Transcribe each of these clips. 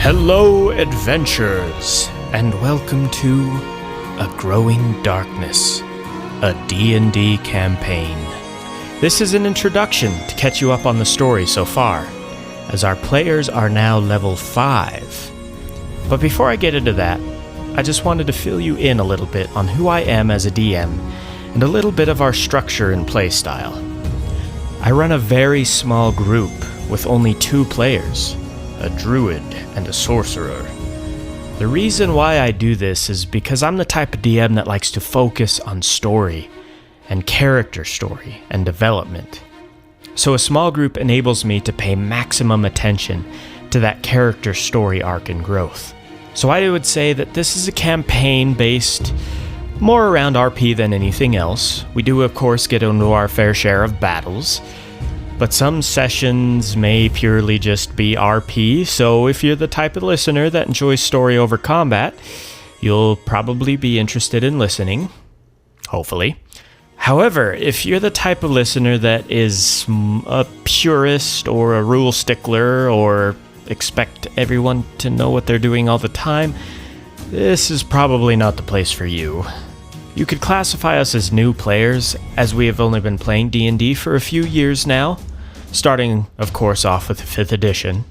Hello, adventurers, and welcome to A Growing Darkness, a D&D campaign. This is an introduction to catch you up on the story so far, as our players are now level 5. But before I get into that, I just wanted to fill you in a little bit on who I am as a DM, and a little bit of our structure and playstyle. I run a very small group with only 2 players, a druid and a sorcerer. The reason why I do this is because I'm the type of DM that likes to focus on story and character story and development. So a small group enables me to pay maximum attention to that character story arc and growth. So I would say that this is a campaign based more around RP than anything else. We do of course get into our fair share of battles, but some sessions may purely just be RP, so if you're the type of listener that enjoys story over combat, you'll probably be interested in listening. Hopefully. However, if you're the type of listener that is a purist or a rule stickler or expect everyone to know what they're doing all the time, this is probably not the place for you. You could classify us as new players, as we have only been playing D&D for a few years now, starting, of course, off with the 5th edition.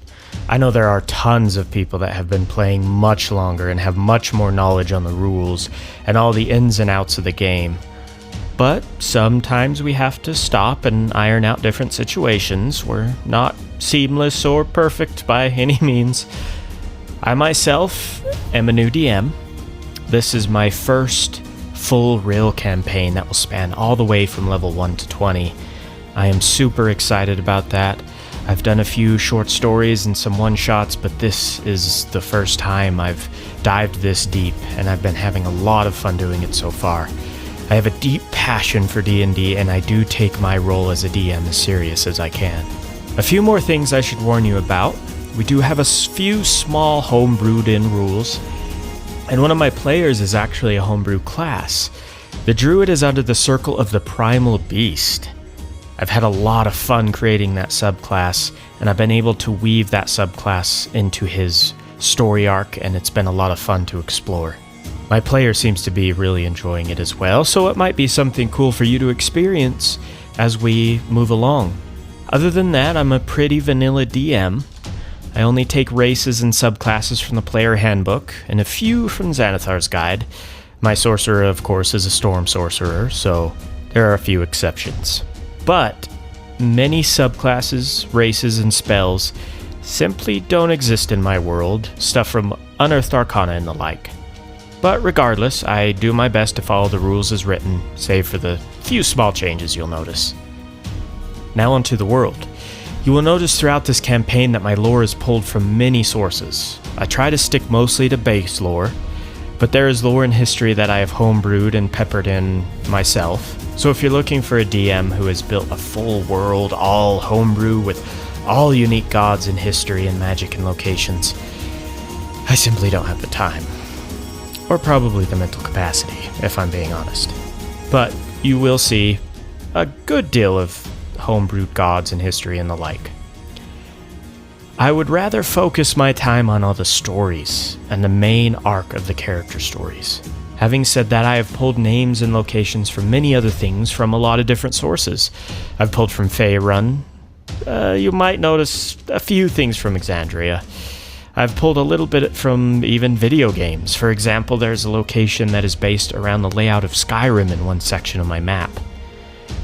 I know there are tons of people that have been playing much longer and have much more knowledge on the rules and all the ins and outs of the game. But sometimes we have to stop and iron out different situations. We're not seamless or perfect by any means. I myself am a new DM. This is my first full real campaign that will span all the way from level 1 to 20. I am super excited about that. I've done a few short stories and some one-shots, but this is the first time I've dived this deep, and I've been having a lot of fun doing it so far. I have a deep passion for D&D, and I do take my role as a DM as serious as I can. A few more things I should warn you about. We do have a few small homebrewed-in rules, and one of my players is actually a homebrew class. The druid is under the circle of the primal beast. I've had a lot of fun creating that subclass, and I've been able to weave that subclass into his story arc, and it's been a lot of fun to explore. My player seems to be really enjoying it as well, so it might be something cool for you to experience as we move along. Other than that, I'm a pretty vanilla DM. I only take races and subclasses from the player handbook, and a few from Xanathar's guide. My sorcerer, of course, is a storm sorcerer, so there are a few exceptions. But many subclasses, races, and spells simply don't exist in my world, stuff from Unearthed Arcana and the like. But regardless, I do my best to follow the rules as written, save for the few small changes you'll notice. Now onto the world. You will notice throughout this campaign that my lore is pulled from many sources. I try to stick mostly to base lore, but there is lore and history that I have homebrewed and peppered in myself. So if you're looking for a DM who has built a full world, all homebrew with all unique gods and history and magic and locations, I simply don't have the time. Or probably the mental capacity, if I'm being honest. But you will see a good deal of homebrewed gods and history and the like. I would rather focus my time on all the stories and the main arc of the character stories. Having said that, I have pulled names and locations from many other things from a lot of different sources. I've pulled from Faerun. You might notice a few things from Exandria. I've pulled a little bit from even video games. For example, there's a location that is based around the layout of Skyrim in one section of my map.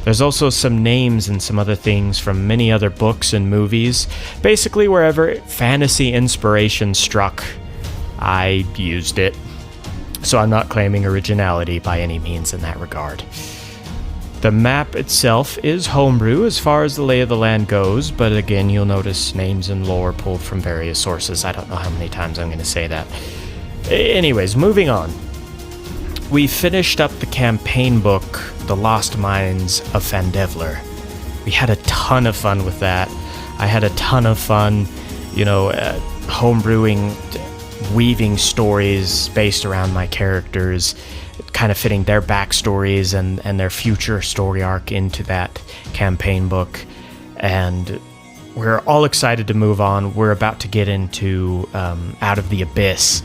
There's also some names and some other things from many other books and movies. Basically, wherever fantasy inspiration struck, I used it. So I'm not claiming originality by any means in that regard. The map itself is homebrew as far as the lay of the land goes, but again, you'll notice names and lore pulled from various sources. I don't know how many times I'm going to say that. Anyways, moving on. We finished up the campaign book, The Lost Mines of Fandevler. We had a ton of fun with that. I had a ton of fun, homebrewing, weaving stories based around my characters, kind of fitting their backstories and their future story arc into that campaign book. And we're all excited to move on. We're about to get into Out of the Abyss,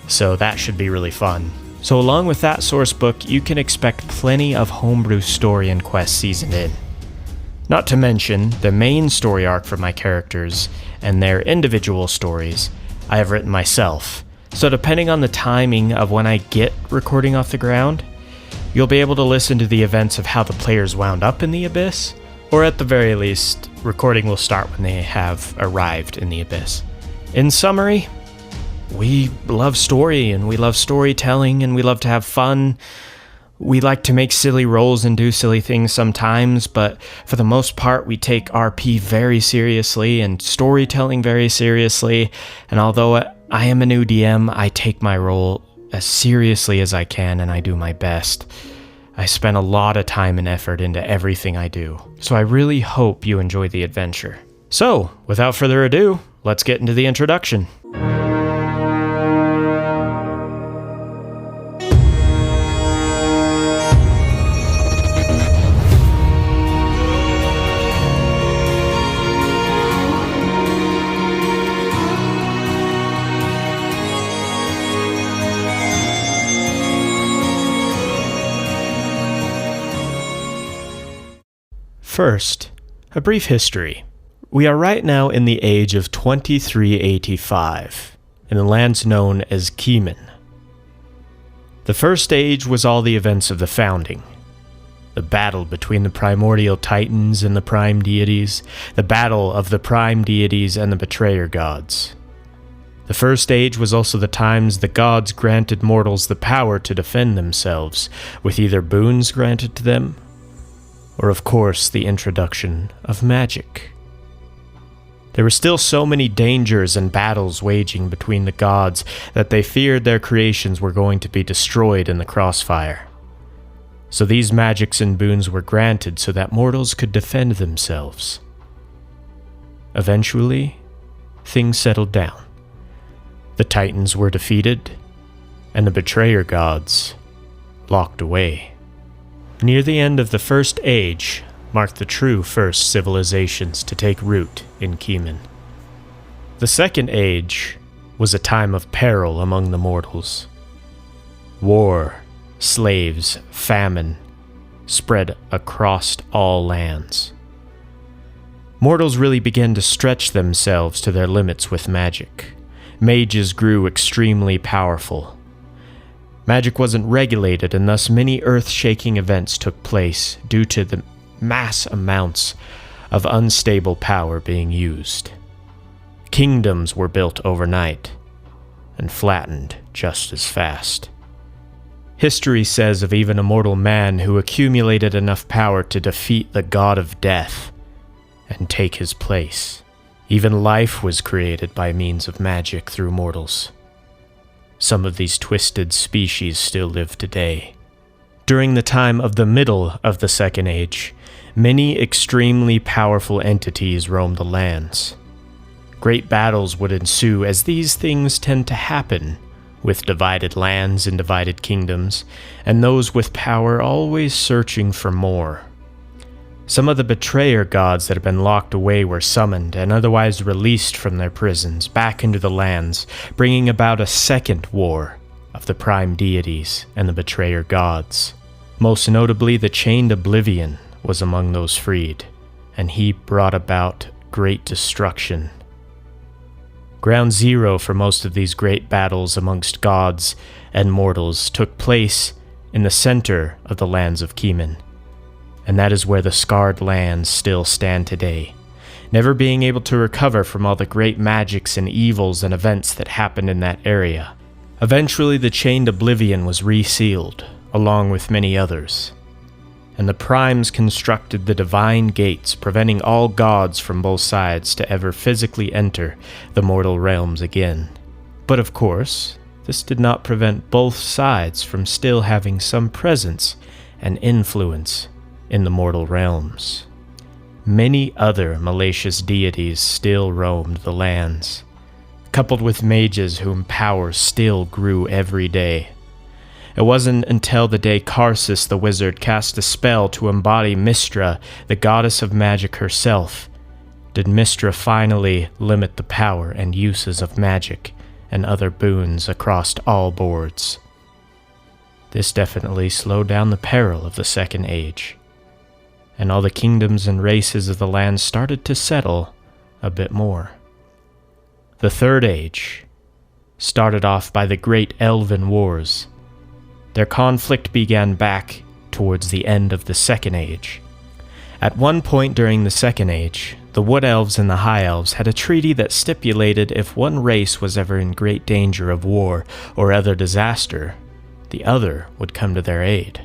so that should be really fun. So along with that source book, you can expect plenty of homebrew story and quest seasoned in. Not to mention the main story arc for my characters and their individual stories I have written myself. So depending on the timing of when I get recording off the ground, you'll be able to listen to the events of how the players wound up in the Abyss, or at the very least, recording will start when they have arrived in the Abyss. In summary, we love story, and we love storytelling, and we love to have fun. We like to make silly rolls and do silly things sometimes, but for the most part, we take RP very seriously and storytelling very seriously, and although I am a new DM, I take my role as seriously as I can, and I do my best. I spend a lot of time and effort into everything I do, so I really hope you enjoy the adventure. So, without further ado, let's get into the introduction. First, a brief history. We are right now in the age of 2385, in the lands known as Keeman. The first age was all the events of the founding. The battle between the primordial titans and the prime deities, the battle of the prime deities and the betrayer gods. The first age was also the times the gods granted mortals the power to defend themselves, with either boons granted to them, or of course the introduction of magic. There were still so many dangers and battles waging between the gods that they feared their creations were going to be destroyed in the crossfire. So these magics and boons were granted so that mortals could defend themselves. Eventually, things settled down. The Titans were defeated, and the betrayer gods locked away. Near the end of the First Age marked the true first civilizations to take root in Keeman. The Second Age was a time of peril among the mortals. War, slaves, famine spread across all lands. Mortals really began to stretch themselves to their limits with magic. Mages grew extremely powerful. Magic wasn't regulated, and thus many earth-shaking events took place due to the mass amounts of unstable power being used. Kingdoms were built overnight, and flattened just as fast. History says of even a mortal man who accumulated enough power to defeat the god of death and take his place. Even life was created by means of magic through mortals. Some of these twisted species still live today. During the time of the middle of the Second Age, many extremely powerful entities roamed the lands. Great battles would ensue, as these things tend to happen, with divided lands and divided kingdoms, and those with power always searching for more. Some of the betrayer gods that had been locked away were summoned and otherwise released from their prisons back into the lands, bringing about a second war of the prime deities and the betrayer gods. Most notably, the Chained Oblivion was among those freed, and he brought about great destruction. Ground zero for most of these great battles amongst gods and mortals took place in the center of the lands of Keeman. And that is where the scarred lands still stand today, never being able to recover from all the great magics and evils and events that happened in that area. Eventually, the Chained Oblivion was resealed, along with many others, and the Primes constructed the Divine Gates, preventing all gods from both sides to ever physically enter the mortal realms again. But of course, this did not prevent both sides from still having some presence and influence in the mortal realms. Many other malicious deities still roamed the lands, coupled with mages whom power still grew every day. It wasn't until the day Karsus the wizard cast a spell to embody Mystra, the goddess of magic herself, did Mystra finally limit the power and uses of magic and other boons across all boards. This definitely slowed down the peril of the Second Age, and all the kingdoms and races of the land started to settle a bit more. The Third Age started off by the Great Elven Wars. Their conflict began back towards the end of the Second Age. At one point during the Second Age, the Wood Elves and the High Elves had a treaty that stipulated if one race was ever in great danger of war or other disaster, the other would come to their aid.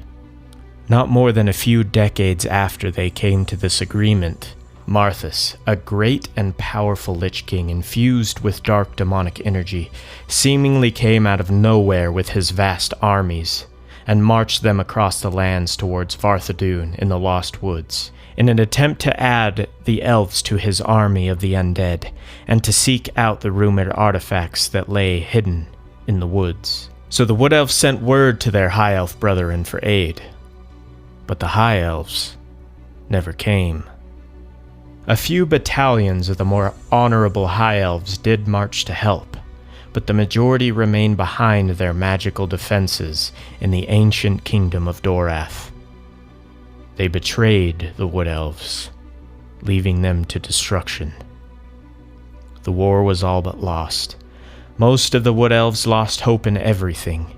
Not more than a few decades after they came to this agreement, Marthas, a great and powerful Lich King infused with dark demonic energy, seemingly came out of nowhere with his vast armies and marched them across the lands towards Varthadun in the Lost Woods, in an attempt to add the elves to his army of the undead, and to seek out the rumored artifacts that lay hidden in the woods. So the Wood Elves sent word to their High Elf brethren for aid, but the High Elves never came. A few battalions of the more honorable High Elves did march to help, but the majority remained behind their magical defenses in the ancient kingdom of Dorath. They betrayed the Wood Elves, leaving them to destruction. The war was all but lost. Most of the Wood Elves lost hope in everything,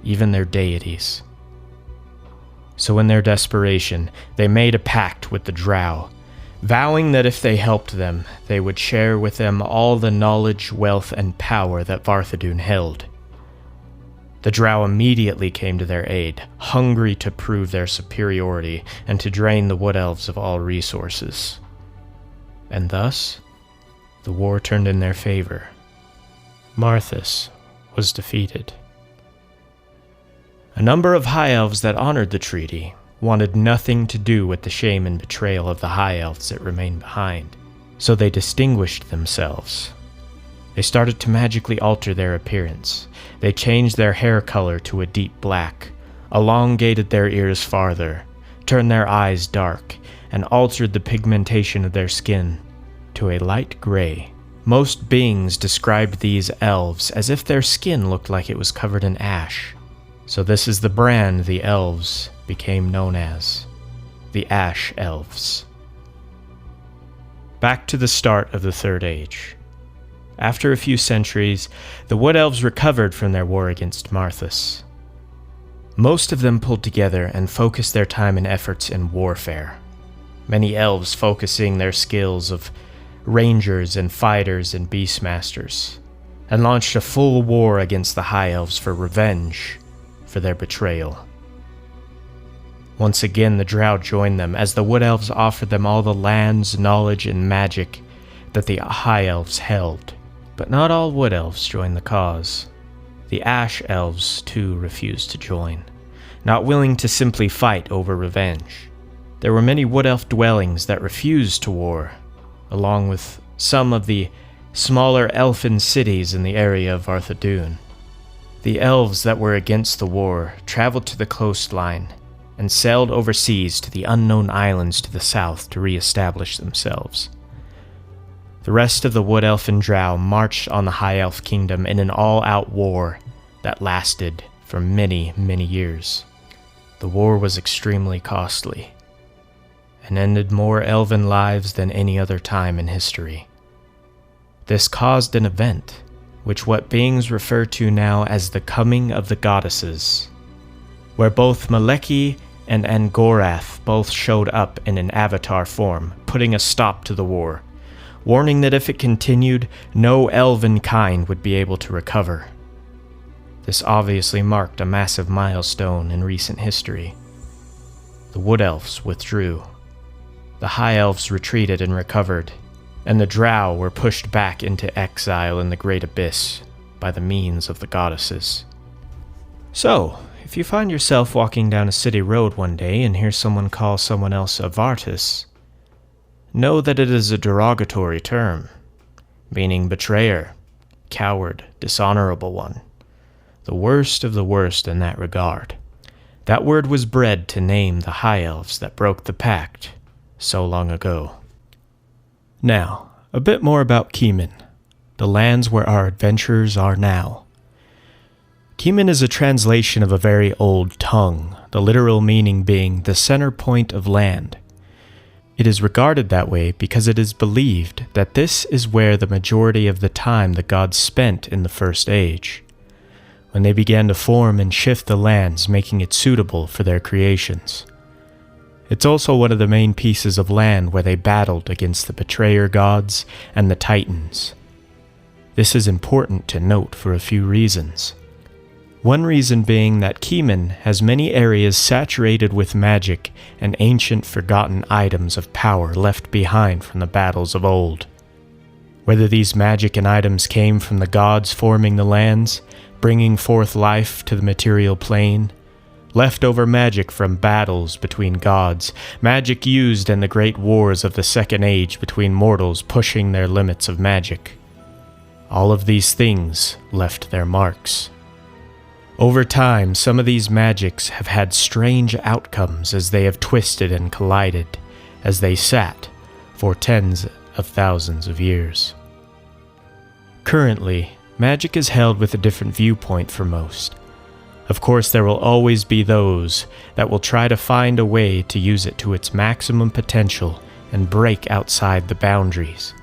even their deities. So in their desperation, they made a pact with the Drow, vowing that if they helped them, they would share with them all the knowledge, wealth, and power that Varthadun held. The Drow immediately came to their aid, hungry to prove their superiority and to drain the Wood Elves of all resources. And thus, the war turned in their favor. Marthas was defeated. A number of High Elves that honored the treaty wanted nothing to do with the shame and betrayal of the High Elves that remained behind, so they distinguished themselves. They started to magically alter their appearance. They changed their hair color to a deep black, elongated their ears farther, turned their eyes dark, and altered the pigmentation of their skin to a light gray. Most beings described these elves as if their skin looked like it was covered in ash. So this is the brand the elves became known as, the Ash Elves. Back to the start of the Third Age. After a few centuries, the Wood Elves recovered from their war against Marthas. Most of them pulled together and focused their time and efforts in warfare. Many elves focusing their skills of rangers and fighters and beastmasters, and launched a full war against the High Elves for revenge for their betrayal. Once again, the Drow joined them as the Wood Elves offered them all the lands, knowledge, and magic that the High Elves held. But not all Wood Elves joined the cause. The Ash Elves, too, refused to join, not willing to simply fight over revenge. There were many Wood Elf dwellings that refused to war, along with some of the smaller elfin cities in the area of Varthadun. The elves that were against the war traveled to the coastline and sailed overseas to the unknown islands to the south to re-establish themselves. The rest of the Wood Elf and Drow marched on the High Elf Kingdom in an all-out war that lasted for many, many years. The war was extremely costly and ended more elven lives than any other time in history. This caused an event, which what beings refer to now as the Coming of the Goddesses, where both Maleki and Angorath both showed up in an avatar form, putting a stop to the war, warning that if it continued, no elven kind would be able to recover. This obviously marked a massive milestone in recent history. The Wood Elves withdrew. The High Elves retreated and recovered, and the Drow were pushed back into exile in the Great Abyss by the means of the goddesses. So, if you find yourself walking down a city road one day and hear someone call someone else a Vartus, know that it is a derogatory term, meaning betrayer, coward, dishonorable one, the worst of the worst in that regard. That word was bred to name the High Elves that broke the pact so long ago. Now, a bit more about Keeman, the lands where our adventurers are now. Keeman is a translation of a very old tongue, the literal meaning being the center point of land. It is regarded that way because it is believed that this is where the majority of the time the gods spent in the First Age, when they began to form and shift the lands, making it suitable for their creations. It's also one of the main pieces of land where they battled against the betrayer gods and the Titans. This is important to note for a few reasons. One reason being that Keeman has many areas saturated with magic and ancient forgotten items of power left behind from the battles of old. Whether these magic and items came from the gods forming the lands, bringing forth life to the material plane, leftover magic from battles between gods, magic used in the great wars of the Second Age between mortals pushing their limits of magic. All of these things left their marks. Over time, some of these magics have had strange outcomes as they have twisted and collided, as they sat for tens of thousands of years. Currently, magic is held with a different viewpoint for most. Of course, there will always be those that will try to find a way to use it to its maximum potential and break outside the boundaries.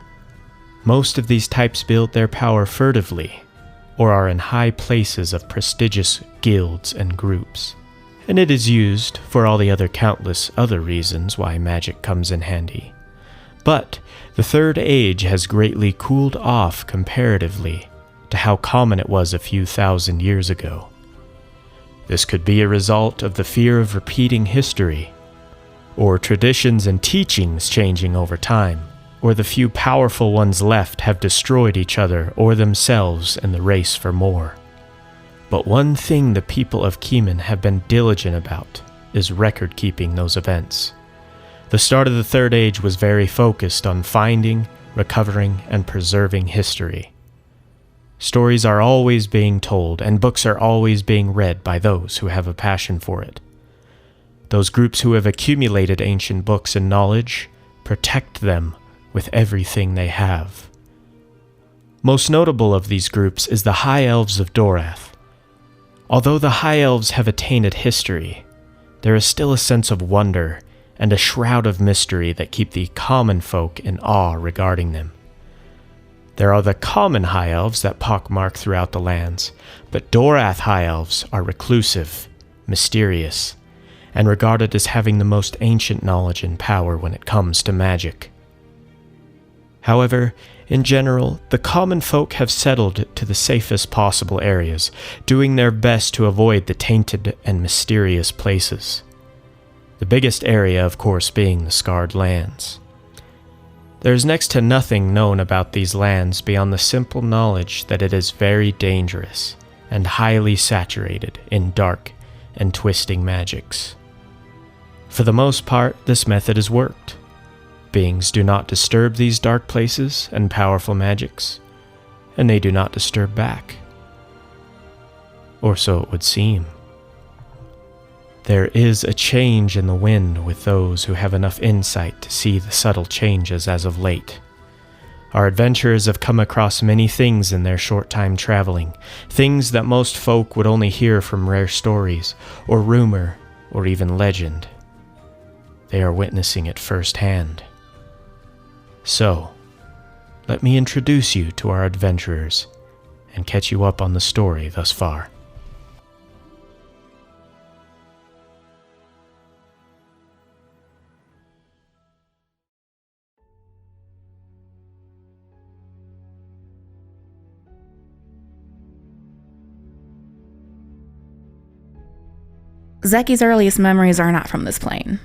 Most of these types build their power furtively, or are in high places of prestigious guilds and groups, and it is used for all the other countless other reasons why magic comes in handy. But the Third Age has greatly cooled off comparatively to how common it was a few thousand years ago. This could be a result of the fear of repeating history, or traditions and teachings changing over time, or the few powerful ones left have destroyed each other or themselves in the race for more. But one thing the people of Keeman have been diligent about is record-keeping those events. The start of the Third Age was very focused on finding, recovering, and preserving history. Stories are always being told, and books are always being read by those who have a passion for it. Those groups who have accumulated ancient books and knowledge protect them with everything they have. Most notable of these groups is the High Elves of Dorath. Although the High Elves have a tainted history, there is still a sense of wonder and a shroud of mystery that keep the common folk in awe regarding them. There are the common High Elves that pockmark throughout the lands, but Dorath High Elves are reclusive, mysterious, and regarded as having the most ancient knowledge and power when it comes to magic. However, in general, the common folk have settled to the safest possible areas, doing their best to avoid the tainted and mysterious places. The biggest area, of course, being the Scarred Lands. There is next to nothing known about these lands beyond the simple knowledge that it is very dangerous and highly saturated in dark and twisting magics. For the most part, this method has worked. Beings do not disturb these dark places and powerful magics, and they do not disturb back. Or so it would seem. There is a change in the wind with those who have enough insight to see the subtle changes as of late. Our adventurers have come across many things in their short time traveling, things that most folk would only hear from rare stories, or rumor, or even legend. They are witnessing it firsthand. So, let me introduce you to our adventurers and catch you up on the story thus far. Zeki's earliest memories are not from this plane.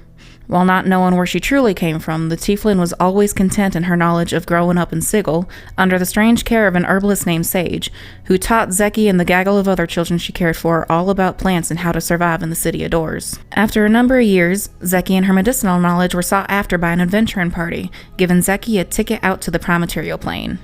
While not knowing where she truly came from, the tiefling was always content in her knowledge of growing up in Sigil, under the strange care of an herbalist named Sage, who taught Zeki and the gaggle of other children she cared for all about plants and how to survive in the city of doors. After a number of years, Zeki and her medicinal knowledge were sought after by an adventuring party, giving Zeki a ticket out to the Primaterial Plane.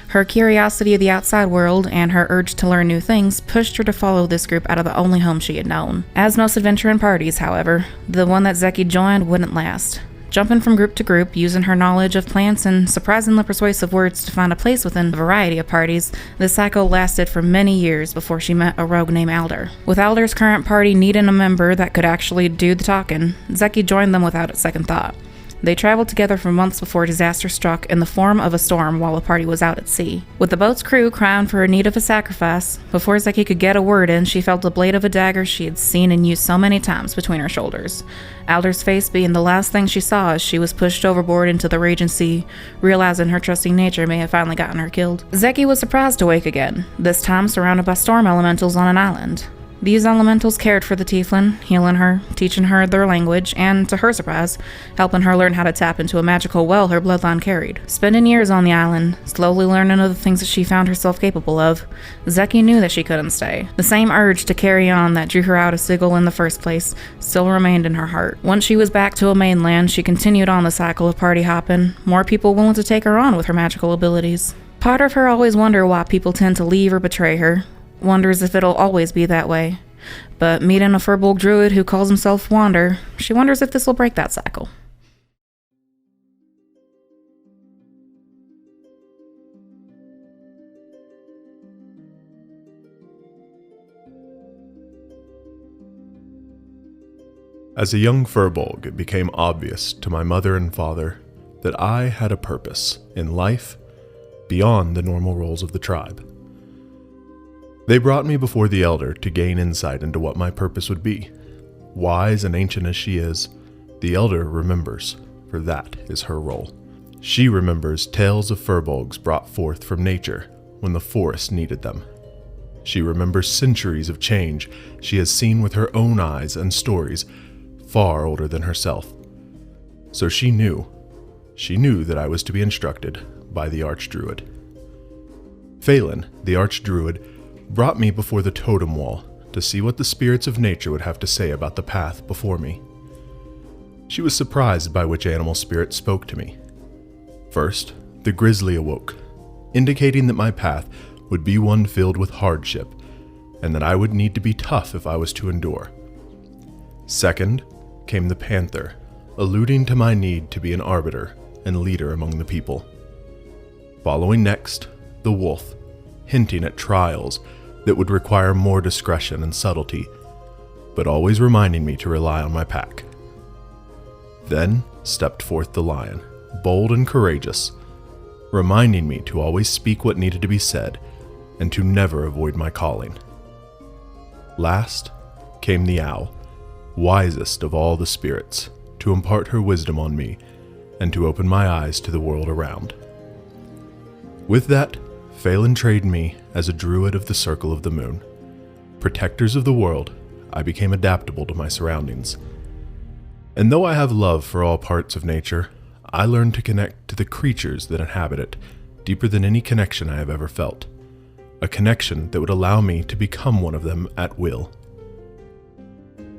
Her curiosity of the outside world and her urge to learn new things pushed her to follow this group out of the only home she had known. As most adventuring parties, however, the one that Zeki joined wouldn't last. Jumping from group to group, using her knowledge of plants and surprisingly persuasive words to find a place within a variety of parties, this cycle lasted for many years before she met a rogue named Alder. With Alder's current party needing a member that could actually do the talking, Zeki joined them without a second thought. They traveled together for months before disaster struck in the form of a storm while the party was out at sea. With the boat's crew crying for a need of a sacrifice, before Zeki could get a word in, she felt the blade of a dagger she had seen and used so many times between her shoulders. Alder's face being the last thing she saw as she was pushed overboard into the raging sea, realizing her trusting nature may have finally gotten her killed. Zeki was surprised to wake again, this time surrounded by storm elementals on an island. These elementals cared for the tieflin, healing her, teaching her their language, and, to her surprise, helping her learn how to tap into a magical well her bloodline carried. Spending years on the island, slowly learning of the things that she found herself capable of, Zeki knew that she couldn't stay. The same urge to carry on that drew her out of Sigil in the first place still remained in her heart. Once she was back to a mainland, she continued on the cycle of party hopping, more people willing to take her on with her magical abilities. Part of her always wondered why people tend to leave or betray her, wonders if it'll always be that way. But meeting a Firbolg druid who calls himself Wander, she wonders if this will break that cycle. As a young Firbolg, it became obvious to my mother and father that I had a purpose in life beyond the normal roles of the tribe. They brought me before the Elder to gain insight into what my purpose would be. Wise and ancient as she is, the Elder remembers, for that is her role. She remembers tales of Firbolgs brought forth from nature when the forest needed them. She remembers centuries of change she has seen with her own eyes and stories far older than herself. So she knew that I was to be instructed by the Archdruid. Phelan, the Archdruid, brought me before the totem wall to see what the spirits of nature would have to say about the path before me. She was surprised by which animal spirit spoke to me. First, the grizzly awoke, indicating that my path would be one filled with hardship, and that I would need to be tough if I was to endure. Second, came the panther, alluding to my need to be an arbiter and leader among the people. Following next, the wolf, hinting at trials that would require more discretion and subtlety, but always reminding me to rely on my pack. Then stepped forth the lion, bold and courageous, reminding me to always speak what needed to be said and to never avoid my calling. Last came the owl, wisest of all the spirits, to impart her wisdom on me and to open my eyes to the world around. With that, Phelan trained me as a druid of the Circle of the Moon. Protectors of the world, I became adaptable to my surroundings. And though I have love for all parts of nature, I learned to connect to the creatures that inhabit it deeper than any connection I have ever felt. A connection that would allow me to become one of them at will.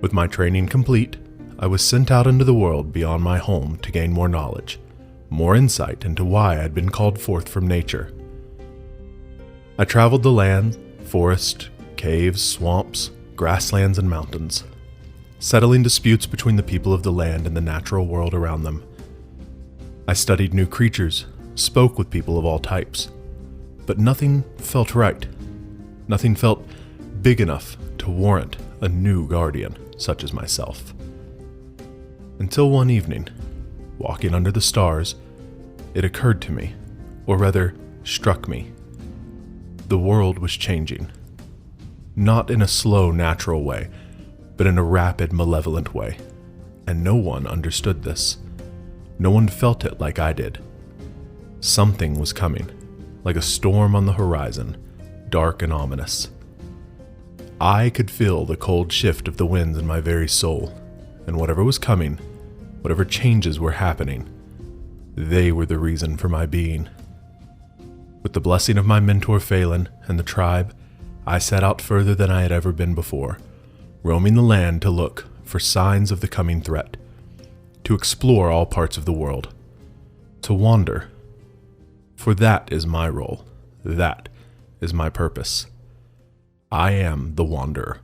With my training complete, I was sent out into the world beyond my home to gain more knowledge, more insight into why I had been called forth from nature. I traveled the land, forest, caves, swamps, grasslands, and mountains, settling disputes between the people of the land and the natural world around them. I studied new creatures, spoke with people of all types, but nothing felt right. Nothing felt big enough to warrant a new guardian such as myself. Until one evening, walking under the stars, it occurred to me, or rather, struck me. The world was changing. Not in a slow, natural way, but in a rapid, malevolent way. And no one understood this. No one felt it like I did. Something was coming, like a storm on the horizon, dark and ominous. I could feel the cold shift of the winds in my very soul, and whatever was coming, whatever changes were happening, they were the reason for my being. With the blessing of my mentor Phelan and the tribe, I set out further than I had ever been before, roaming the land to look for signs of the coming threat, to explore all parts of the world, to wander. For that is my role, that is my purpose. I am the wanderer.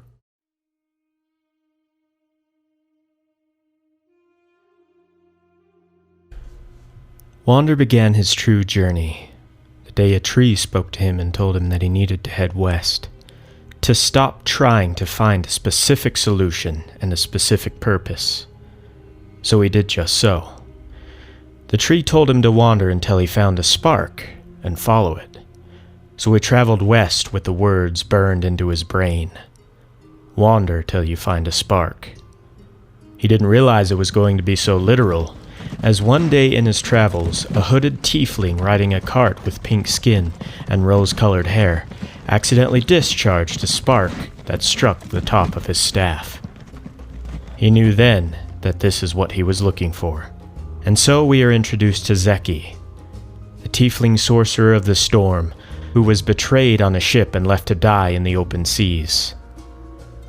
Wander began his true journey the day a tree spoke to him and told him that he needed to head west, to stop trying to find a specific solution and a specific purpose. So he did just so. The tree told him to wander until he found a spark and follow it. So he traveled west with the words burned into his brain. Wander till you find a spark. He didn't realize it was going to be so literal, as one day in his travels, a hooded tiefling riding a cart with pink skin and rose-colored hair accidentally discharged a spark that struck the top of his staff. He knew then that this is what he was looking for. And so we are introduced to Zeki, the tiefling sorcerer of the storm, who was betrayed on a ship and left to die in the open seas.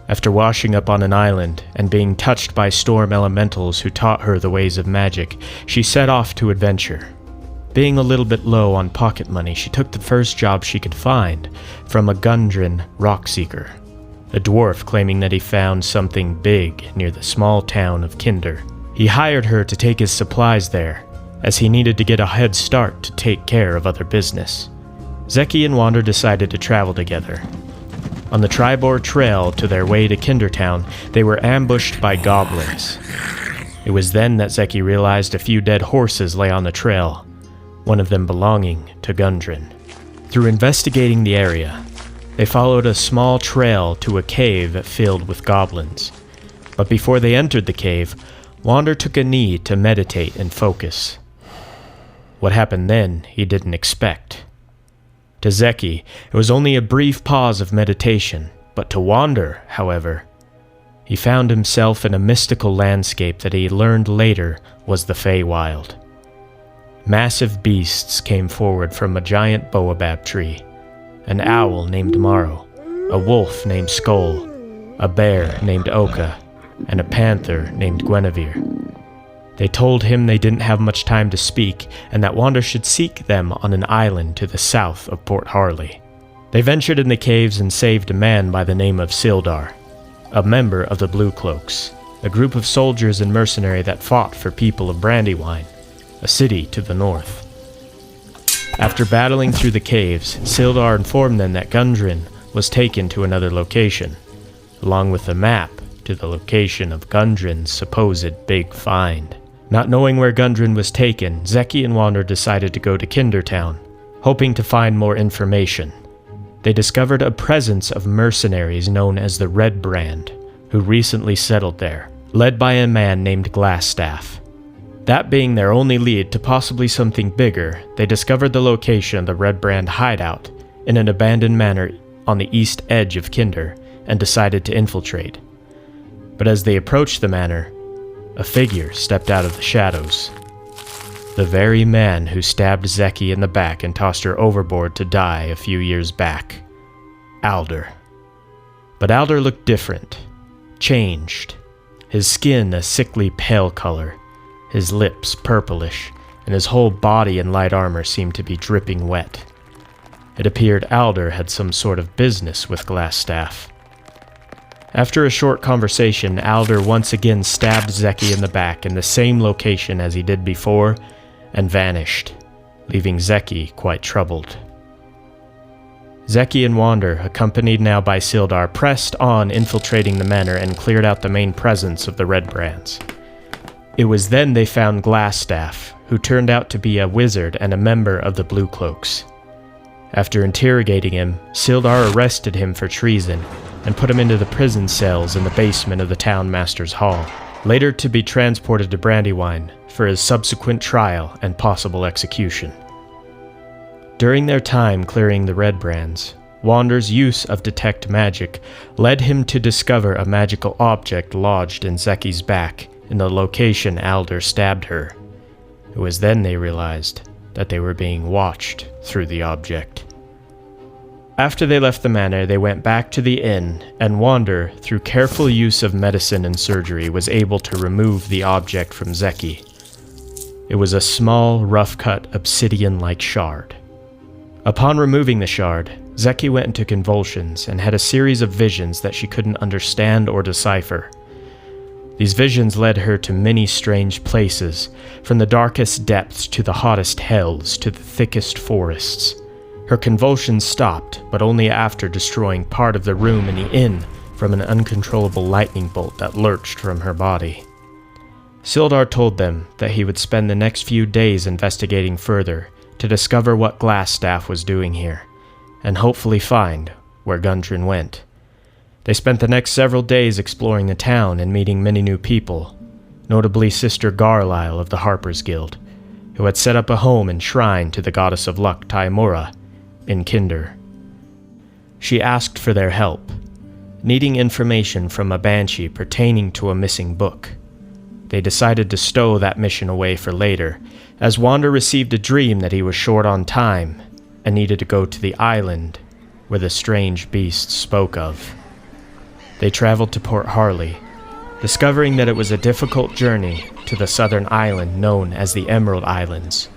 After washing up on an island and being touched by storm elementals who taught her the ways of magic, she set off to adventure. Being a little bit low on pocket money, she took the first job she could find from a Gundren rock seeker, a dwarf claiming that he found something big near the small town of Kinder. He hired her to take his supplies there, as he needed to get a head start to take care of other business. Zeki and Wander decided to travel together. On the Tribor Trail to their way to Kindertown, they were ambushed by goblins. It was then that Zeki realized a few dead horses lay on the trail, one of them belonging to Gundren. Through investigating the area, they followed a small trail to a cave filled with goblins. But before they entered the cave, Wander took a knee to meditate and focus. What happened then, he didn't expect. To Zeki, it was only a brief pause of meditation, but to Wander, however, he found himself in a mystical landscape that he learned later was the Feywild. Massive beasts came forward from a giant baobab tree, an owl named Maro, a wolf named Skull, a bear named Oka, and a panther named Guinevere. They told him they didn't have much time to speak, and that Wander should seek them on an island to the south of Port Harley. They ventured in the caves and saved a man by the name of Sildar, a member of the Blue Cloaks, a group of soldiers and mercenary that fought for people of Brandywine, a city to the north. After battling through the caves, Sildar informed them that Gundren was taken to another location, along with a map to the location of Gundren's supposed big find. Not knowing where Gundren was taken, Zeki and Wander decided to go to Kindertown, hoping to find more information. They discovered a presence of mercenaries known as the Red Brand, who recently settled there, led by a man named Glassstaff. That being their only lead to possibly something bigger, they discovered the location of the Red Brand hideout in an abandoned manor on the east edge of Kinder and decided to infiltrate. But as they approached the manor, a figure stepped out of the shadows. The very man who stabbed Zeki in the back and tossed her overboard to die a few years back. Alder. But Alder looked different, changed. His skin a sickly pale color, his lips purplish, and his whole body in light armor seemed to be dripping wet. It appeared Alder had some sort of business with Glassstaff. After a short conversation, Alder once again stabbed Zeki in the back in the same location as he did before, and vanished, leaving Zeki quite troubled. Zeki and Wander, accompanied now by Sildar, pressed on infiltrating the manor and cleared out the main presence of the Red Brands. It was then they found Glassstaff, who turned out to be a wizard and a member of the Blue Cloaks. After interrogating him, Sildar arrested him for treason and put him into the prison cells in the basement of the town master's hall, later to be transported to Brandywine for his subsequent trial and possible execution. During their time clearing the Red Brands, Wander's use of detect magic led him to discover a magical object lodged in Zeki's back in the location Alder stabbed her. It was then they realized that they were being watched through the object. After they left the manor, they went back to the inn, and Wander, through careful use of medicine and surgery, was able to remove the object from Zeki. It was a small, rough-cut, obsidian-like shard. Upon removing the shard, Zeki went into convulsions and had a series of visions that she couldn't understand or decipher. These visions led her to many strange places, from the darkest depths to the hottest hells to the thickest forests. Her convulsions stopped, but only after destroying part of the room in the inn from an uncontrollable lightning bolt that lurched from her body. Sildar told them that he would spend the next few days investigating further to discover what Glassstaff was doing here, and hopefully find where Gundren went. They spent the next several days exploring the town and meeting many new people, notably Sister Garlisle of the Harper's Guild, who had set up a home and shrine to the goddess of luck Taimura in Kinder. She asked for their help, needing information from a banshee pertaining to a missing book. They decided to stow that mission away for later, as Wander received a dream that he was short on time and needed to go to the island where the strange beast spoke of. They traveled to Port Harley, discovering that it was a difficult journey to the southern island known as the Emerald Islands,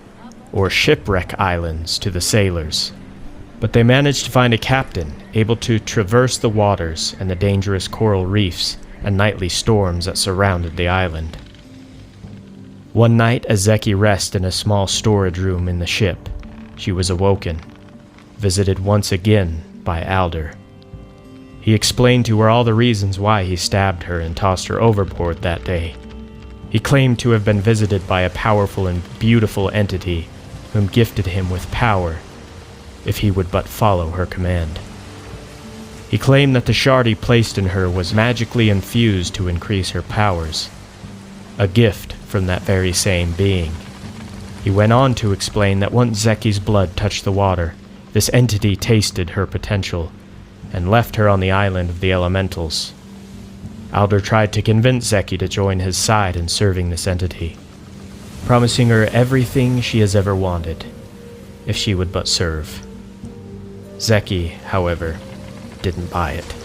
or Shipwreck Islands to the sailors. But they managed to find a captain able to traverse the waters and the dangerous coral reefs and nightly storms that surrounded the island. One night, as Zeki rested in a small storage room in the ship, she was awoken, visited once again by Alder. He explained to her all the reasons why he stabbed her and tossed her overboard that day. He claimed to have been visited by a powerful and beautiful entity whom gifted him with power if he would but follow her command. He claimed that the shard he placed in her was magically infused to increase her powers, a gift from that very same being. He went on to explain that once Zeki's blood touched the water, this entity tasted her potential and left her on the island of the elementals. Alder tried to convince Zeki to join his side in serving this entity, promising her everything she has ever wanted, if she would but serve. Zeki, however, didn't buy it.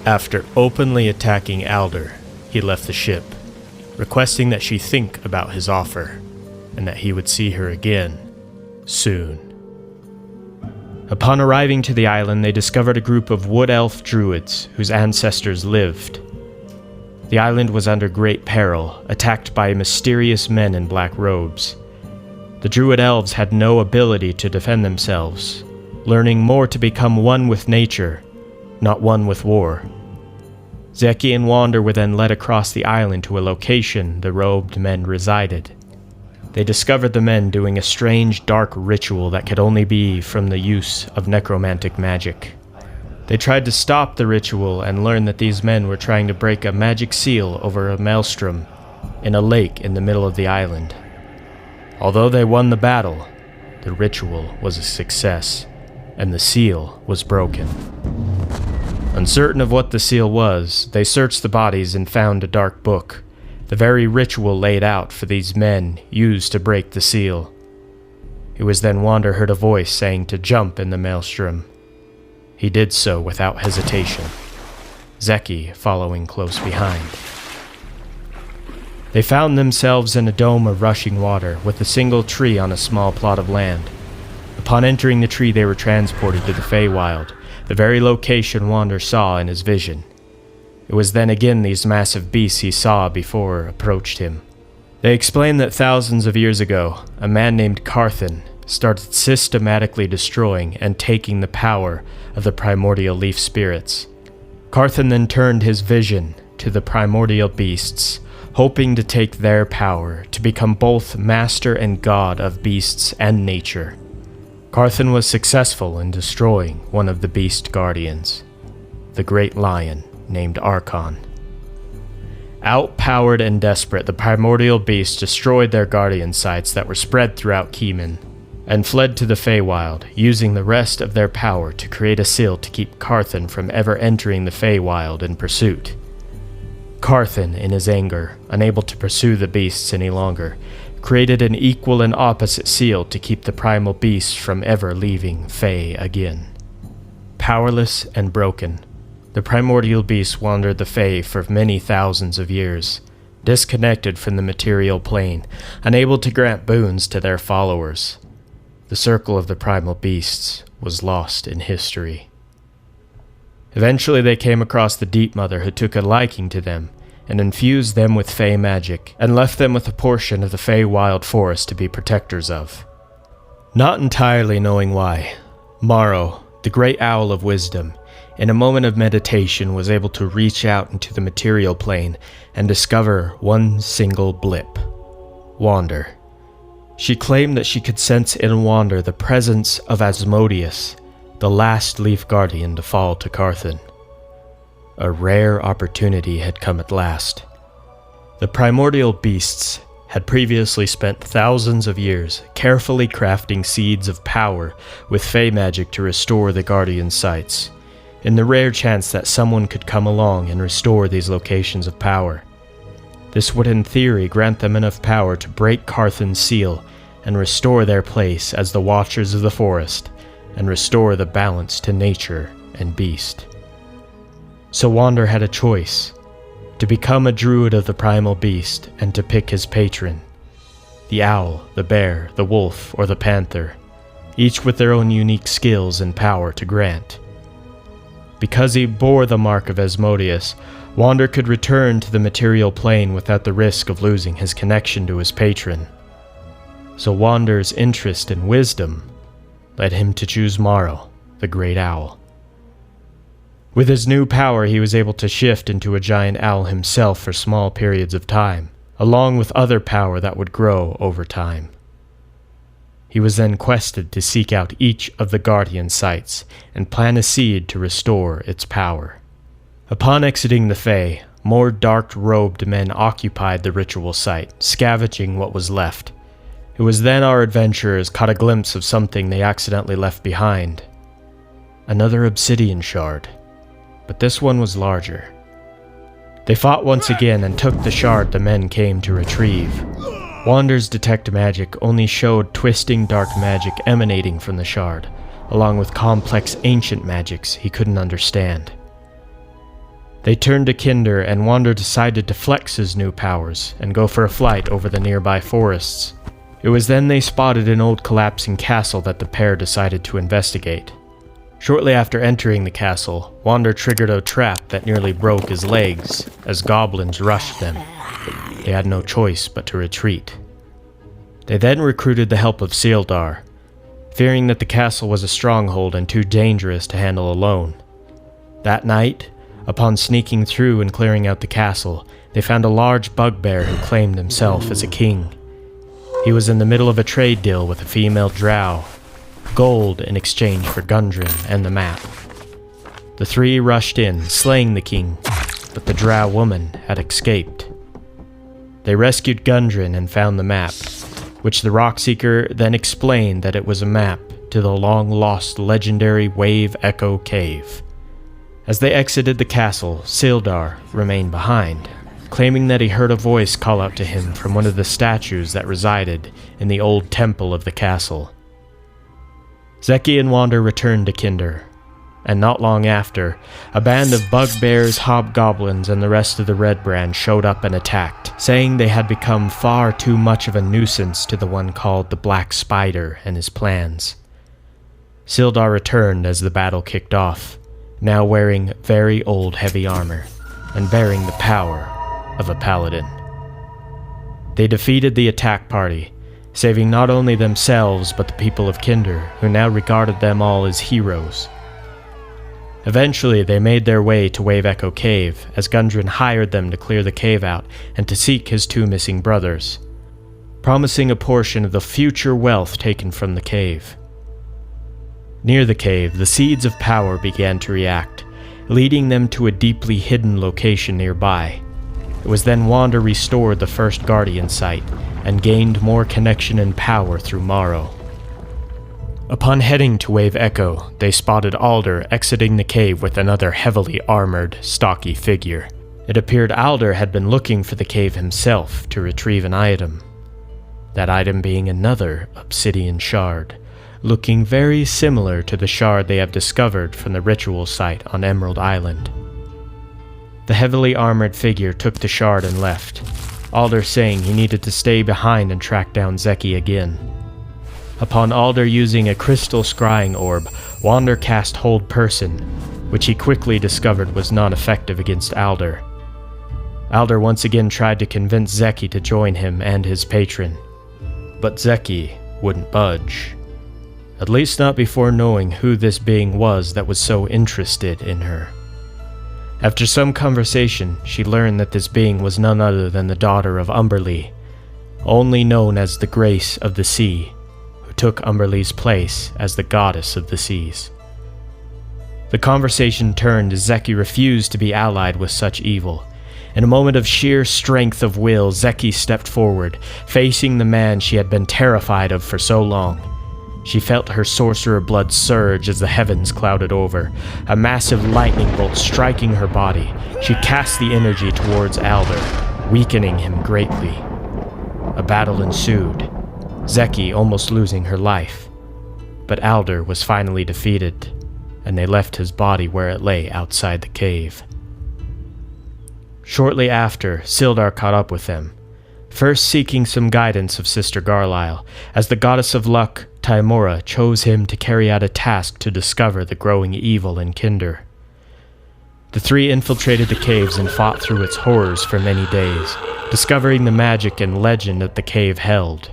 After openly attacking Alder, he left the ship, requesting that she think about his offer, and that he would see her again, soon. Upon arriving to the island, they discovered a group of wood elf druids whose ancestors lived. The island was under great peril, attacked by mysterious men in black robes. The druid elves had no ability to defend themselves, learning more to become one with nature, not one with war. Zeki and Wander were then led across the island to a location the robed men resided. They discovered the men doing a strange dark ritual that could only be from the use of necromantic magic. They tried to stop the ritual and learned that these men were trying to break a magic seal over a maelstrom in a lake in the middle of the island. Although they won the battle, the ritual was a success, and the seal was broken. Uncertain of what the seal was, they searched the bodies and found a dark book, the very ritual laid out for these men used to break the seal. It was then Wander heard a voice saying to jump in the maelstrom. He did so without hesitation, Zeki following close behind. They found themselves in a dome of rushing water with a single tree on a small plot of land. Upon entering the tree, they were transported to the Feywild, the very location Wander saw in his vision. It was then again these massive beasts he saw before approached him. They explained that thousands of years ago, a man named Carthen started systematically destroying and taking the power of the primordial leaf spirits. Carthen then turned his vision to the primordial beasts, hoping to take their power to become both master and god of beasts and nature. Carthen was successful in destroying one of the beast guardians, the great lion named Archon. Outpowered and desperate, the primordial beasts destroyed their guardian sites that were spread throughout Keeman, and fled to the Feywild, using the rest of their power to create a seal to keep Carthen from ever entering the Feywild in pursuit. Carthen, in his anger, unable to pursue the beasts any longer, created an equal and opposite seal to keep the primal beasts from ever leaving Fey again. Powerless and broken, the primordial beasts wandered the Fey for many thousands of years, disconnected from the material plane, unable to grant boons to their followers. The circle of the primal beasts was lost in history. Eventually they came across the Deep Mother, who took a liking to them and infused them with Fey magic, and left them with a portion of the Fey Wild Forest to be protectors of. Not entirely knowing why, Morrow, the great owl of wisdom, in a moment of meditation was able to reach out into the material plane and discover one single blip. Wander. She claimed that she could sense in Wander the presence of Asmodeus, the last Leaf Guardian to fall to Carthan. A rare opportunity had come at last. The primordial beasts had previously spent thousands of years carefully crafting seeds of power with Fey magic to restore the Guardian sites, in the rare chance that someone could come along and restore these locations of power. This would in theory grant them enough power to break Carthan's seal and restore their place as the Watchers of the Forest, and restore the balance to nature and beast. So Wander had a choice, to become a druid of the primal beast and to pick his patron. The owl, the bear, the wolf, or the panther, each with their own unique skills and power to grant. Because he bore the mark of Asmodeus, Wander could return to the material plane without the risk of losing his connection to his patron. So Wander's interest in wisdom led him to choose Morrow, the great owl. With his new power, he was able to shift into a giant owl himself for small periods of time, along with other power that would grow over time. He was then quested to seek out each of the Guardian sites and plant a seed to restore its power. Upon exiting the Fae, more dark-robed men occupied the ritual site, scavenging what was left. It was then our adventurers caught a glimpse of something they accidentally left behind. Another obsidian shard, but this one was larger. They fought once again and took the shard the men came to retrieve. Wander's detect magic only showed twisting dark magic emanating from the shard, along with complex ancient magics he couldn't understand. They turned to Kinder, and Wander decided to flex his new powers and go for a flight over the nearby forests. It was then they spotted an old collapsing castle that the pair decided to investigate. Shortly after entering the castle, Wander triggered a trap that nearly broke his legs as goblins rushed them. They had no choice but to retreat. They then recruited the help of Sildar, fearing that the castle was a stronghold and too dangerous to handle alone. That night, upon sneaking through and clearing out the castle, they found a large bugbear who claimed himself as a king. He was in the middle of a trade deal with a female drow, gold in exchange for Gundren and the map. The three rushed in, slaying the king, but the drow woman had escaped. They rescued Gundren and found the map, which the Rockseeker then explained that it was a map to the long-lost legendary Wave Echo Cave. As they exited the castle, Sildar remained behind, claiming that he heard a voice call out to him from one of the statues that resided in the old temple of the castle. Zeki and Wander returned to Kinder, and not long after, a band of bugbears, hobgoblins, and the rest of the Red Brand showed up and attacked, saying they had become far too much of a nuisance to the one called the Black Spider and his plans. Sildar returned as the battle kicked off, now wearing very old heavy armor, and bearing the power of a paladin. They defeated the attack party, saving not only themselves but the people of Kinder, who now regarded them all as heroes. Eventually, they made their way to Wave Echo Cave, as Gundren hired them to clear the cave out and to seek his two missing brothers, promising a portion of the future wealth taken from the cave. Near the cave, the seeds of power began to react, leading them to a deeply hidden location nearby. It was then Wander restored the first Guardian site and gained more connection and power through Morrow. Upon heading to Wave Echo, they spotted Alder exiting the cave with another heavily armored, stocky figure. It appeared Alder had been looking for the cave himself to retrieve an item. That item being another obsidian shard, looking very similar to the shard they have discovered from the ritual site on Emerald Island. The heavily armored figure took the shard and left, Alder saying he needed to stay behind and track down Zeki again. Upon Alder using a crystal scrying orb, Wander cast Hold Person, which he quickly discovered was not effective against Alder. Alder once again tried to convince Zeki to join him and his patron, but Zeki wouldn't budge. At least not before knowing who this being was that was so interested in her. After some conversation, she learned that this being was none other than the daughter of Umberlee, only known as the Grace of the Sea, who took Umberlee's place as the goddess of the seas. The conversation turned as Zeki refused to be allied with such evil. In a moment of sheer strength of will, Zeki stepped forward, facing the man she had been terrified of for so long. She felt her sorcerer blood surge as the heavens clouded over, a massive lightning bolt striking her body. She cast the energy towards Alder, weakening him greatly. A battle ensued, Zeki almost losing her life. But Alder was finally defeated, and they left his body where it lay outside the cave. Shortly after, Sildar caught up with them, first seeking some guidance of Sister Garlisle, as the goddess of luck, Tymora, chose him to carry out a task to discover the growing evil in Kinder. The three infiltrated the caves and fought through its horrors for many days, discovering the magic and legend that the cave held.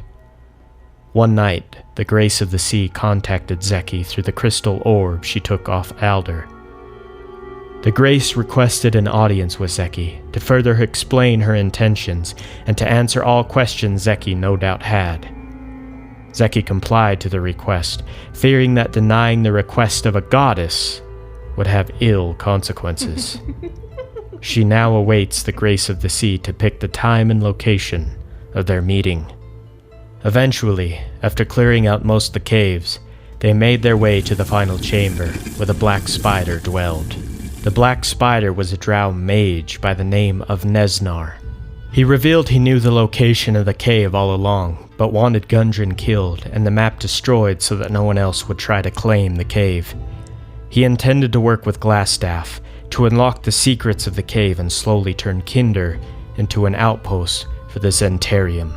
One night, the Grace of the Sea contacted Zeki through the crystal orb she took off Alder. The Grace requested an audience with Zeki to further explain her intentions and to answer all questions Zeki no doubt had. Zeki complied to the request, fearing that denying the request of a goddess would have ill consequences. She now awaits the Grace of the Sea to pick the time and location of their meeting. Eventually, after clearing out most of the caves, they made their way to the final chamber where the Black Spider dwelled. The Black Spider was a drow mage by the name of Nesnar. He revealed he knew the location of the cave all along, but wanted Gundren killed and the map destroyed so that no one else would try to claim the cave. He intended to work with Glassstaff to unlock the secrets of the cave and slowly turn Kinder into an outpost for the Zentarium.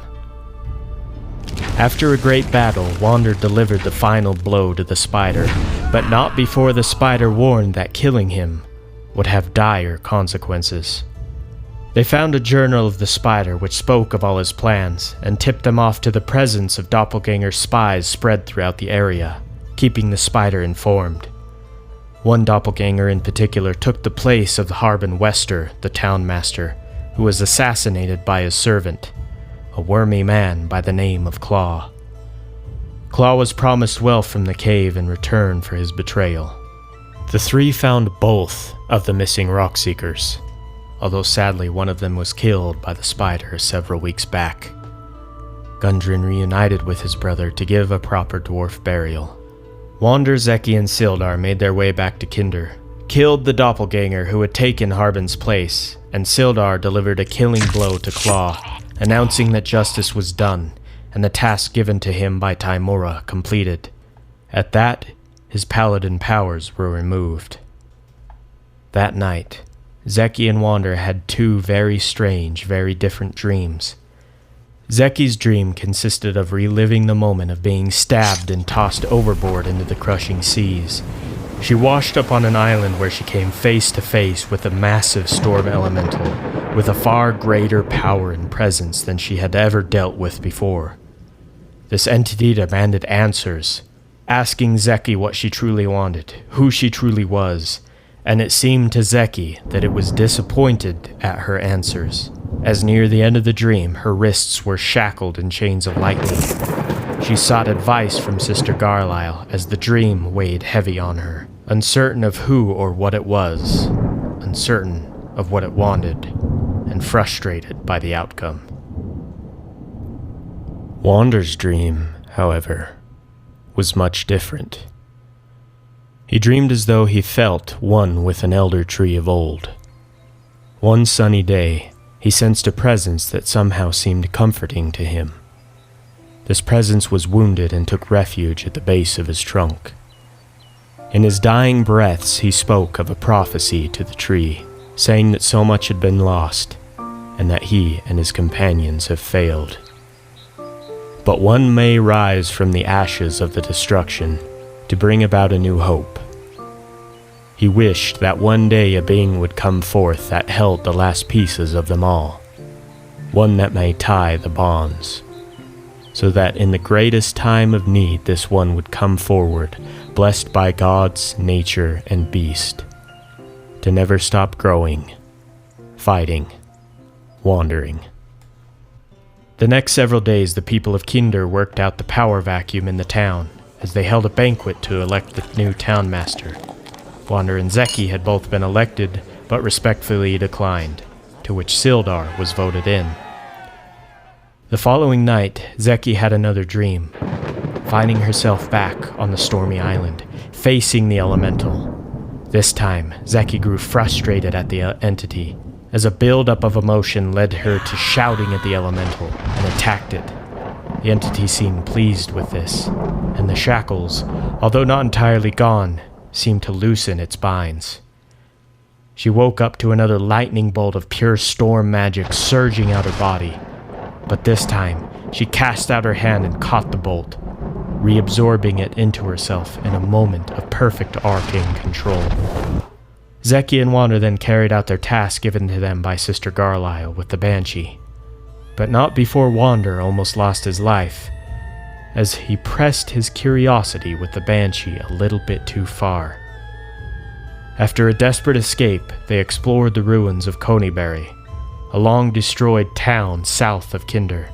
After a great battle, Wander delivered the final blow to the spider, but not before the spider warned that killing him would have dire consequences. They found a journal of the spider which spoke of all his plans, and tipped them off to the presence of doppelganger spies spread throughout the area, keeping the spider informed. One doppelganger in particular took the place of Harbin Wester, the townmaster, who was assassinated by his servant, a wormy man by the name of Claw. Claw was promised wealth from the cave in return for his betrayal. The three found both of the missing Rockseekers, although sadly one of them was killed by the spider several weeks back. Gundren reunited with his brother to give a proper dwarf burial. Wander, Zeki, and Sildar made their way back to Kinder, killed the doppelganger who had taken Harbin's place, and Sildar delivered a killing blow to Claw, announcing that justice was done, and the task given to him by Tymora completed. At that, his paladin powers were removed. That night, Zeki and Wander had two very strange, very different dreams. Zeki's dream consisted of reliving the moment of being stabbed and tossed overboard into the crushing seas. She washed up on an island where she came face to face with a massive storm elemental, with a far greater power and presence than she had ever dealt with before. This entity demanded answers, asking Zeki what she truly wanted, who she truly was, and it seemed to Zeki that it was disappointed at her answers, as near the end of the dream her wrists were shackled in chains of lightning. She sought advice from Sister Garlisle as the dream weighed heavy on her, uncertain of who or what it was, uncertain of what it wanted, and frustrated by the outcome. Wander's dream, however, was much different. He dreamed as though he felt one with an elder tree of old. One sunny day, he sensed a presence that somehow seemed comforting to him. This presence was wounded and took refuge at the base of his trunk. In his dying breaths, he spoke of a prophecy to the tree, saying that so much had been lost, and that he and his companions have failed. But one may rise from the ashes of the destruction to bring about a new hope. He wished that one day a being would come forth that held the last pieces of them all, one that may tie the bonds, so that in the greatest time of need this one would come forward, blessed by gods, nature, and beast, to never stop growing, fighting, wandering. The next several days the people of Kinder worked out the power vacuum in the town, as they held a banquet to elect the new town master. Wander and Zeki had both been elected, but respectfully declined, to which Sildar was voted in. The following night, Zeki had another dream, finding herself back on the stormy island, facing the elemental. This time, Zeki grew frustrated at the entity, as a build-up of emotion led her to shouting at the elemental and attacked it. The entity seemed pleased with this, and the shackles, although not entirely gone, seemed to loosen its binds. She woke up to another lightning bolt of pure storm magic surging out her body, but this time she cast out her hand and caught the bolt, reabsorbing it into herself in a moment of perfect arcane control. Zeki and Wander then carried out their task given to them by Sister Garlisle with the Banshee, but not before Wander almost lost his life, as he pressed his curiosity with the Banshee a little bit too far. After a desperate escape, they explored the ruins of Conyberry, a long-destroyed town south of Kinder.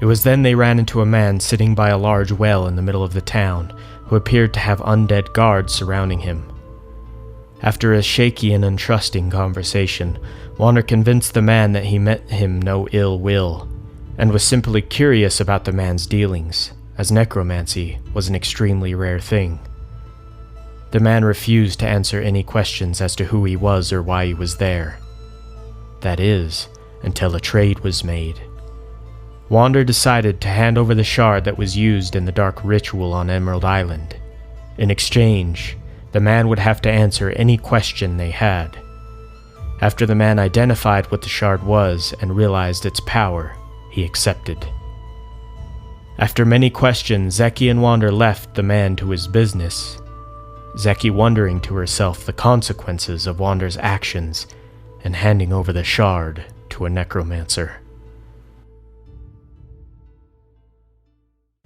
It was then they ran into a man sitting by a large well in the middle of the town, who appeared to have undead guards surrounding him. After a shaky and untrusting conversation, Wander convinced the man that he meant him no ill will, and was simply curious about the man's dealings, as necromancy was an extremely rare thing. The man refused to answer any questions as to who he was or why he was there. That is, until a trade was made. Wander decided to hand over the shard that was used in the dark ritual on Emerald Island. In exchange, the man would have to answer any question they had. After the man identified what the shard was and realized its power, he accepted. After many questions, Zeki and Wander left the man to his business, Zeki wondering to herself the consequences of Wander's actions and handing over the shard to a necromancer.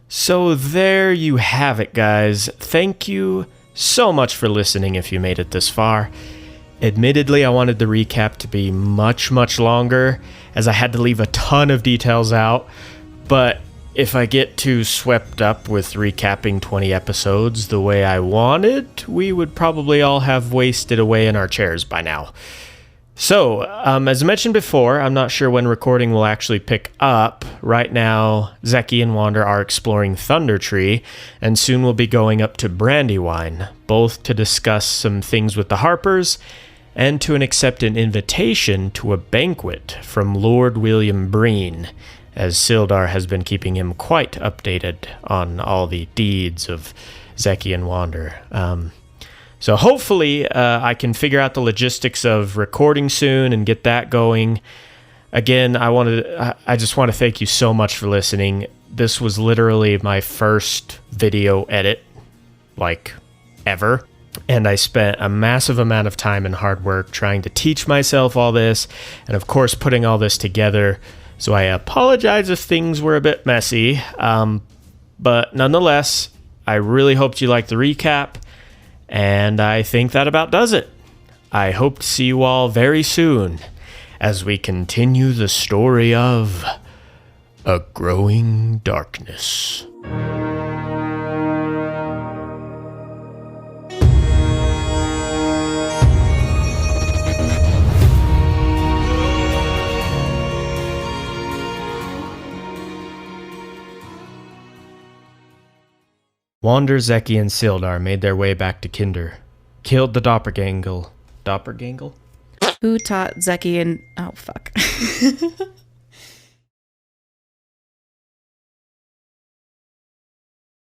So there you have it, guys. Thank you so much for listening if you made it this far. Admittedly, I wanted the recap to be much longer, as I had to leave a ton of details out, but if I get too swept up with recapping 20 episodes the way I wanted, we would probably all have wasted away in our chairs by now. So, as mentioned before, I'm not sure when recording will actually pick up. Right now, Zeki and Wander are exploring Thunder Tree, and soon we'll be going up to Brandywine, both to discuss some things with the Harpers, and to accept an invitation to a banquet from Lord William Breen, as Sildar has been keeping him quite updated on all the deeds of Zeki and Wander. So hopefully I can figure out the logistics of recording soon and get that going. Again, I just want to thank you so much for listening. This was literally my first video edit, ever. And I spent a massive amount of time and hard work trying to teach myself all this, and of course putting all this together. So I apologize if things were a bit messy, but nonetheless, I really hoped you liked the recap. And I think that about does it. I hope to see you all very soon as we continue the story of A Growing Darkness. Wander, Zeki, and Sildar made their way back to Kinder, killed the Doppelganger? Who taught Zeki and... Oh, fuck.